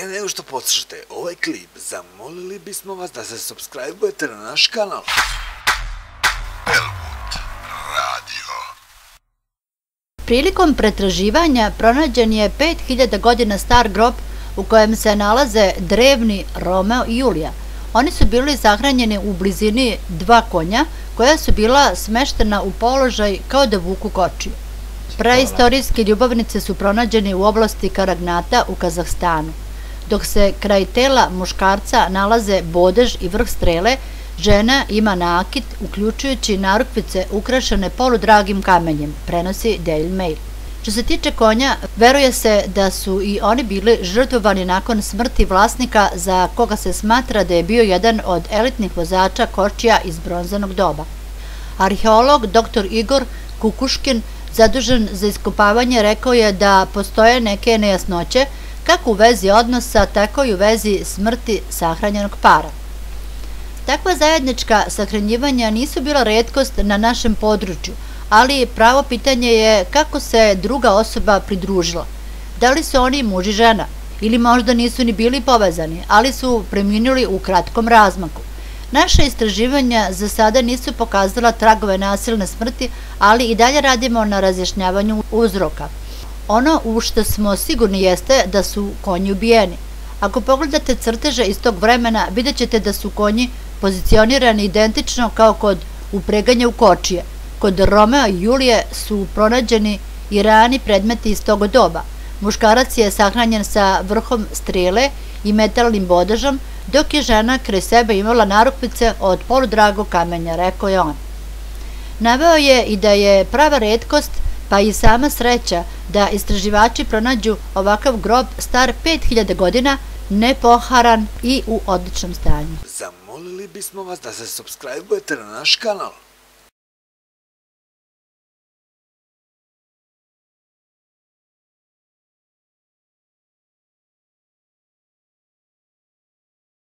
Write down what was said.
Prije nego što poslušate ovaj klip, zamolili bismo vas da se subscribe-ujete na naš kanal. Belwood Radio. Prilikom pretraživanja pronađen je 5000 godina star grob u kojem se nalaze drevni Romeo i Julija. Oni su bili sahranjeni u blizini dva konja koja su bila smeštena u položaj kao da vuku kočiju. Preistorijske ljubavnice su pronađene u oblasti Karagnata u Kazahstanu. Dok se kraj tela muškarca nalaze bodež i vrh strele, žena ima nakit, uključujući narukvice ukrašene poludragim kamenjem, prenosi Daily Mail. Što se tiče konja, veruje se da su i oni bili žrtvovani nakon smrti vlasnika za koga se smatra da je bio jedan od elitnih vozača kočija iz bronzanog doba. Arheolog dr. Igor Kukuškin, zadužen za iskopavanje, rekao je da postoje neke nejasnoće kako u vezi odnosa, tako i u vezi smrti sahranjenog para. Takva zajednička sahranjivanja nisu bila retkost na našem području, ali pravo pitanje je kako se druga osoba pridružila. Da li su oni muž i žena, ili možda nisu ni bili povezani, ali su preminuli u kratkom razmaku. Naše istraživanja za sada nisu pokazala tragove nasilne smrti, ali i dalje radimo na razjašnjavanju uzroka. Ono u što smo sigurni jeste da su konji ubijeni. Ako pogledate crteže iz tog vremena, vidjet ćete da su konji pozicionirani identično kao kod upreganja u kočije. Kod Romea i Julije su pronađeni i rani predmeti iz tog doba. Muškarac je sahranjen sa vrhom strele i metalnim bodežom, dok je žena kraj sebe imala narukvice od poludragog kamenja, rekao je on. Naveo je i da je prava retkost, pa i sama sreća, da istraživači pronađu ovakav grob star 5000 godina, nepoharan i u odličnom stanju. Zamolili bismo vas da se subscribe-ujete na naš kanal.